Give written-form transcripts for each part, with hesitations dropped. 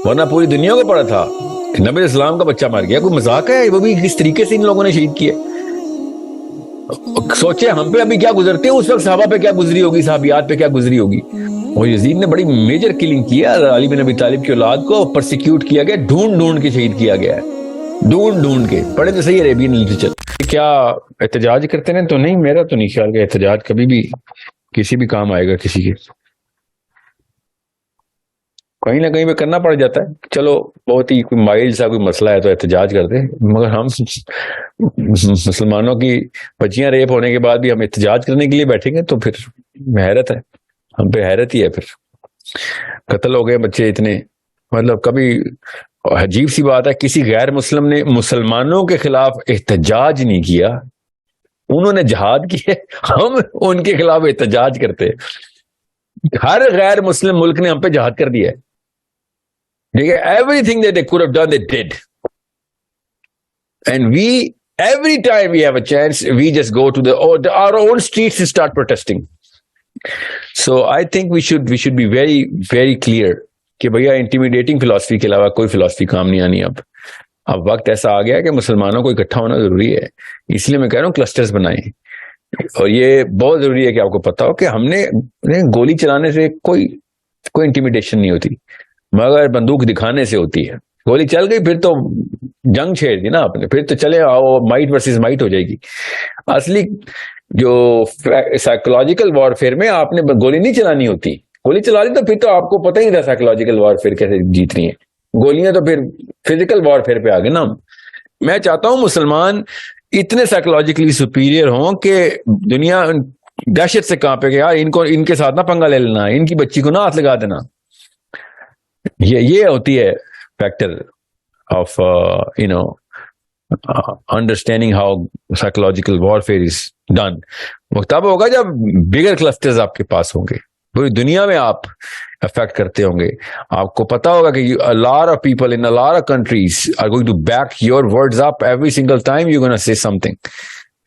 ورنہ پوری دنیا کو پڑا تھا کہ نبی اسلام کا بچہ مر گیا. کوئی مذاق ہے؟ وہ بھی کس طریقے سے ان لوگوں نے شہید کیا. سوچے ہم پہ ابھی کیا گزرتے ہیں، اس وقت صحابہ پہ کیا گزری ہوگی، صحابیات پہ کیا گزری ہوگی. اور یزید نے بڑی میجر کلنگ کیا علی بن ابی طالب کی اولاد کو، پرسیکیوٹ کیا گیا، ڈھونڈ ڈھونڈ کے شہید کیا گیا ہے، ڈھونڈ ڈھونڈ کے. پڑھے تو صحیح عربین لٹریچر. کیا احتجاج کرتے ہیں؟ تو نہیں، میرا تو نہیں خیال کہ احتجاج کبھی بھی کسی بھی کام آئے گا کسی کے. کہیں نہ کہیں پہ کرنا پڑ جاتا ہے. چلو بہت ہی کوئی مائلڈ سا کوئی مسئلہ ہے تو احتجاج کرتے ہیں، مگر ہم مسلمانوں کی بچیاں ریپ ہونے کے بعد بھی ہم احتجاج کرنے کے لیے بیٹھیں گے تو پھر حیرت ہے. ہم پہ حیرت ہی ہے. پھر قتل ہو گئے بچے اتنے، مطلب کبھی عجیب سی بات ہے، کسی غیر مسلم نے مسلمانوں کے خلاف احتجاج نہیں کیا، انہوں نے جہاد کیے، ہم ان کے خلاف احتجاج کرتے. ہر غیر مسلم ملک نے ہم پہ جہاد کر دیا ہے. ٹھیک ہے، every thing that they could have done they did, and we every time we have a chance we just go to our own streets and start protesting. So I think we should be very very clear کہ بھیا intimidating philosophy کے علاوہ کوئی philosophy کام نہیں آنی. اب وقت ایسا آ گیا کہ مسلمانوں کو اکٹھا ہونا ضروری ہے. اس لیے میں کہہ رہا ہوں کلسٹرز بنائیں. اور یہ بہت ضروری ہے کہ آپ کو پتا ہو کہ ہم نے گولی چلانے سے کوئی انٹیمیڈیشن نہیں ہوتی، مگر بندوق دکھانے سے ہوتی ہے. گولی چل گئی پھر تو جنگ چھیڑ دی نا آپ نے، پھر تو چلے آؤ، مائٹ ورسز مائٹ ہو جائے گی. اصلی جو سائیکولوجیکل وارفیئر میں آپ نے گولی نہیں چلانی ہوتی. گولی چلا لی تو پھر تو آپ کو پتہ ہی نہیں تھا سائیکولوجیکل وارفیئر کیسے جیتنی ہے. گولیاں تو پھر فزیکل وارفیئر پہ آ گئے نا. میں چاہتا ہوں مسلمان اتنے سائیکولوجیکلی سپیریئر ہوں کہ دنیا دہشت سے کہاں پہ کہ یار ان کے ساتھ نہ پنگا لے لینا، ان کی بچی کو نہ ہاتھ لگا دینا. یہ ہوتی ہے factor of understanding how psychological warfare is done. وہ تب ہوگا جب بگر کلسٹرز آپ کے پاس ہوں گے، پوری دنیا میں آپ افیکٹ کرتے ہوں گے. آپ کو پتا ہوگا کہ a lot of people in a lot of countries are going to back your words up every single time you're going to say something,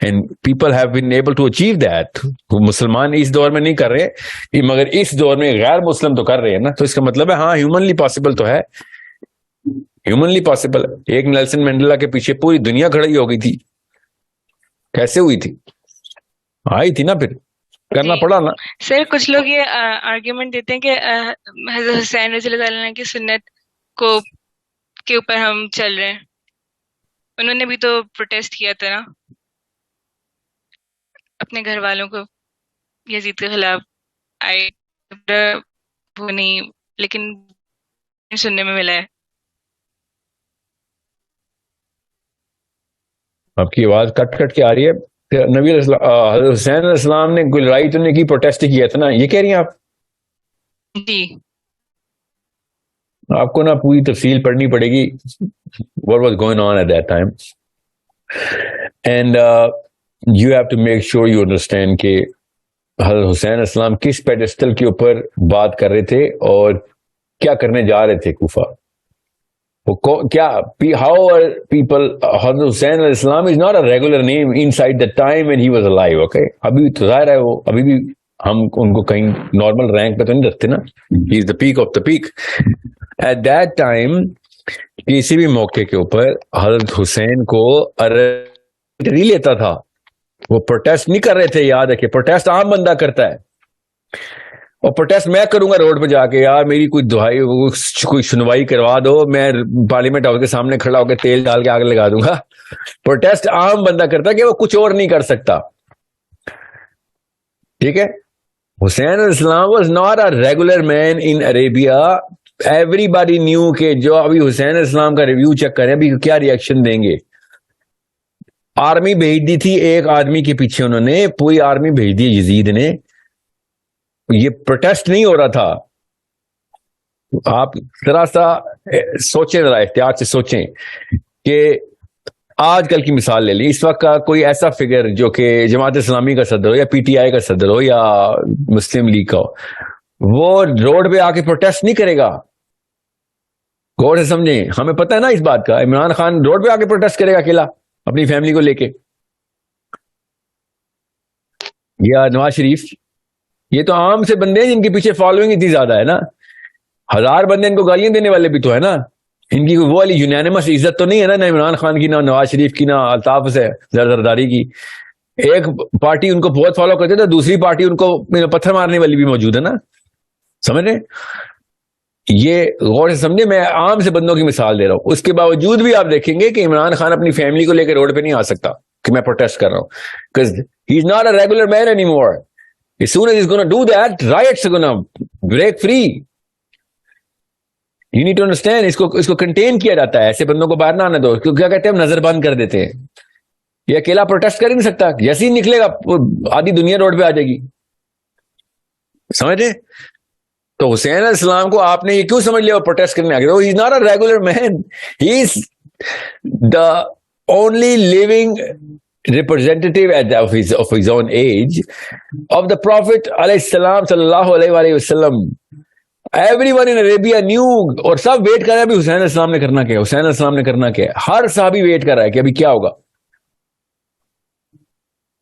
and people have been able to achieve that. مسلمان اس دور میں نہیں کر رہے مگر اس دور میں غیر مسلم تو کر رہے ہیں نا. تو اس کا مطلب ہے ہاں ہیومنلی پاسبل تو ہے، ہیومنلی پاسبل. ایک نیلسن مینڈیلا کے پیچھے پوری دنیا کھڑی ہو گئی تھی. کیسے ہوئی تھی؟ آئی تھی نا، پھر کرنا پڑا نا. سر کچھ لوگ یہ آرگیومنٹ دیتے ہیں کہ حضرت حسین رضی اللہ تعالیٰ عنہ کی سنت کو کے اوپر ہم چل رہے ہیں. انہوں نے بھی تو پروٹیسٹ کیا تھا نا اپنے گھر والوں کو یزید کے خلاف. وہ نہیں، لیکن سننے میں ملا ہے. آپ کی آواز کٹ کٹ کے آ رہی ہے. نبی حضرت حسین علیہ السلام نے کوئی لڑائی تو نہیں کی، پروٹیسٹ کیا تھا نا، یہ کہہ رہی ہیں آپ؟ جی آپ کو نا پوری تفصیل پڑھنی پڑے گی what was going on at that time, and you have to make sure you understand کہ حضرت حسین علیہ السلام کس پیڈسٹل کے اوپر بات کر رہے تھے اور کیا کرنے جا رہے تھے کوفہ. کیا how are people حضرت حسین علیہ السلام is not a regular name inside the time when he was alive. okay, ابھی تو ظاہر ہے وہ ابھی بھی ہم ان کو کہیں نارمل رینک پہ تو نہیں رکھتے نا. he is the peak of the peak. at that time کسی بھی موقع کے اوپر حضرت حسین کو نہیں لیتا تھا. وہ پروٹیسٹ نہیں کر رہے تھے. یاد رکھے پروٹیسٹ عام بندہ کرتا ہے، اور پروٹیسٹ میں کروں گا روڈ پہ جا کے، یار میری کوئی دہائی کوئی سنوائی کروا دو، میں پارلیمنٹ ہاؤس کے سامنے کھڑا ہو کے تیل ڈال کے آگ لگا دوں گا. پروٹیسٹ عام بندہ کرتا ہے کہ وہ کچھ اور نہیں کر سکتا. ٹھیک ہے، حسین علیہ السلام was not a regular man in Arabia. Everybody knew کہ جو ابھی حسین علیہ السلام کا ریویو چیک کریں ابھی کیا ریئیکشن دیں گے. آرمی بھیج دی تھی ایک آدمی کے پیچھے، انہوں نے پوری آرمی بھیج دی یزید نے. یہ پروٹیسٹ نہیں ہو رہا تھا. آپ ذرا سا سوچیں، ذرا احتیاط سے سوچیں کہ آج کل کی مثال لے لیں. اس وقت کا کوئی ایسا فگر جو کہ جماعت اسلامی کا صدر ہو یا پی ٹی آئی کا صدر ہو یا مسلم لیگ کا ہو، وہ روڈ پہ آ کے پروٹیسٹ نہیں کرے گا. غور سے سمجھیں، ہمیں پتہ ہے نا اس بات کا. عمران خان روڈ پہ آ کے پروٹیسٹ کرے گا اکیلا اپنی فیملی کو لے کے، یا نواز شریف. یہ تو عام سے بندے ہیں جن کے پیچھے فالوئنگ اتنی زیادہ ہے نا. 1000 بندے ان کو گالیاں دینے والے بھی تو ہے نا, ان کی وہ والی یونینمس عزت تو نہیں ہے نا, نہ عمران خان کی, نہ نواز شریف کی, نہ الطاف سے زرداری کی. ایک پارٹی ان کو بہت فالو کرتے تھے, دوسری پارٹی ان کو پتھر مارنے والی بھی موجود ہے نا, سمجھ رہے؟ یہ غور سے سمجھے, میں عام سے بندوں کی مثال دے رہا ہوں. اس کے باوجود بھی آپ دیکھیں گے کہ عمران خان اپنی فیملی کو لے کے روڈ پہ نہیں آ سکتا کہ میں پروٹیسٹ کر رہا ہوں, because he is not a regular man anymore. As soon as he's going to do that, riots are going to break free. You need to understand, اس کو کنٹین کیا جاتا ہے, ایسے بندوں کو باہر نہ آنے دو. کیا کہتے ہیں ہم, نظر بند کر دیتے ہیں. یہ اکیلا پروٹیسٹ کر ہی نہیں سکتا, جیسے ہی نکلے گا آدھی دنیا روڈ پہ آ جائے گی, سمجھے؟ تو حسین علیہ السلام کو آپ نے یہ کیوں سمجھ لیا وہ پروٹیسٹ کرنے آ گیا؟ He is not a regular man, he is the only living representative of his own age of the Prophet علیہ السلام صلی اللہ علیہ وآلہ وسلم. Everyone in Arabia knew, اور سب ویٹ کر رہے ہیں ابھی حسین علیہ السلام نے کرنا کیا, حسین علیہ السلام نے کرنا کیا. ہر صحابی ویٹ کر رہا ہے کہ ابھی کیا ہوگا.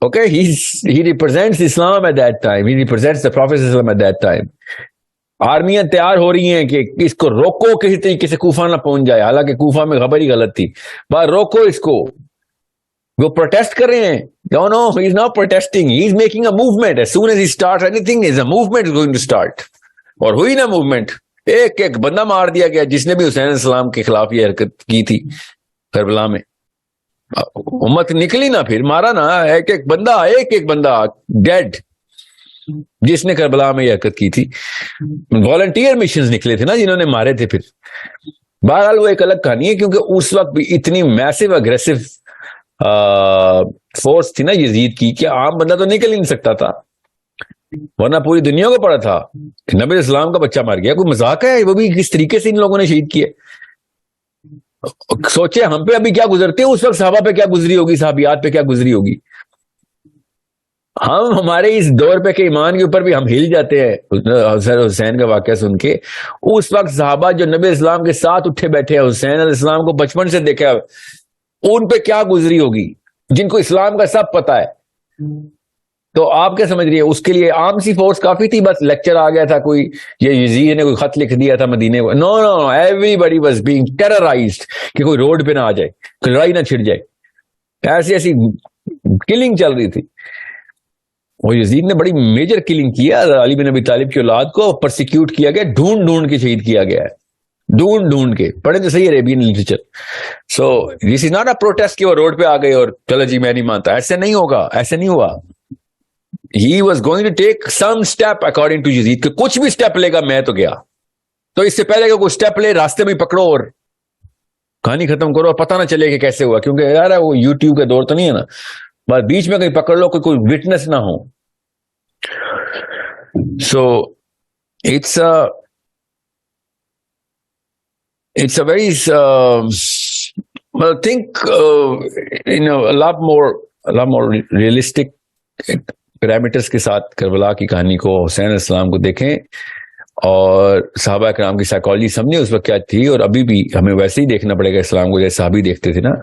Okay, he represents Islam at that time. He represents the Prophet at that time. آرمیاں تیار ہو رہی ہیں کہ اس کو روکو, کسی طریقے سے کوفہ نہ پہنچ جائے, حالانکہ کوفہ میں خبر ہی غلط تھی. بس روکو اس کو. وہ پروٹیسٹ کر رہے ہیں. No, no, he is not protesting. He is making a movement. As soon as he starts anything, is a movement is going to start. اور ہوئی نا موومنٹ, ایک ایک بندہ مار دیا گیا جس نے بھی حسین علیہ السلام کے خلاف یہ حرکت کی تھی کربلا میں. امت نکلی نا, پھر مارا نا, ایک ایک بندہ ڈیڈ جس نے کربلا میں یہ حرکت کی تھی. والنٹیئر مشنز نکلے تھے نا جنہوں نے مارے تھے. پھر بہرحال وہ ایک الگ کہانی ہے, کیونکہ اس وقت بھی اتنی میسو اگریسو فورس تھی نا یزید کی کہ عام بندہ تو نکل ہی نہیں سکتا تھا, ورنہ پوری دنیا کو پڑا تھا کہ نبی اسلام کا بچہ مار گیا. کوئی مذاق ہے؟ وہ بھی کس طریقے سے ان لوگوں نے شہید کیے. سوچے ہم پہ ابھی کیا گزرتے ہیں, اس وقت صحابہ پہ کیا گزری ہوگی, صحابیات پہ کیا گزری ہوگی. ہم ہمارے اس دور پہ کے ایمان کے اوپر بھی ہم ہل جاتے ہیں حسین کا واقعہ سن کے. اس وقت صحابہ جو نبی اسلام کے ساتھ اٹھے بیٹھے ہیں, حسین علیہ السلام کو بچپن سے دیکھا, ان پہ کیا گزری ہوگی, جن کو اسلام کا سب پتا ہے. تو آپ کیا سمجھ رہی ہے, اس کے لیے عام سی فورس کافی تھی؟ بس لیکچر آ گیا تھا, کوئی یہ یزید نے کوئی خط لکھ دیا تھا مدینے کو. نو نو, ایوری بڈی واز بینگ ٹیررائزڈ کہ کوئی روڈ پہ نہ آ جائے, کوئی لڑائی نہ چھڑ جائے. ایسی کلنگ چل رہی تھی. اور یزید نے بڑی میجر کلنگ کیا. علی بن ابی طالب کی اولاد کو پرسیکیوٹ کیا گیا, ڈھونڈ کے شہید کیا گیا ہے, ڈھونڈ کے. پڑھے تو صحیح Arabian literature. So this is not a protest کہ وہ روڈ پہ آ گئے اور چلو جی میں نہیں مانتا. ایسے نہیں ہوگا, ایسے نہیں ہوا. He was going to take some step according to Yazid, کہ کچھ بھی سٹیپ لے گا میں تو گیا. تو اس سے پہلے کہ کوئی سٹیپ لے, راستے میں پکڑو اور کہانی ختم کرو, پتہ نہ چلے کہ کیسے ہوا. کیونکہ یار وہ یوٹیوب کا دور تو نہیں ہے نا, بس بیچ میں کہیں پکڑ لو کوئی وٹنس نہ ہو. So it's a very I think a lot more realistic parameters کے ساتھ کربلا کی کہانی کو, حسین علیہ السلام کو دیکھیں اور صحابہ کرام کی سائیکالوجی سمجھیں اس وقت کیا تھی. اور ابھی بھی ہمیں ویسے ہی دیکھنا پڑے گا اسلام کو جیسے صحابی دیکھتے تھے نا.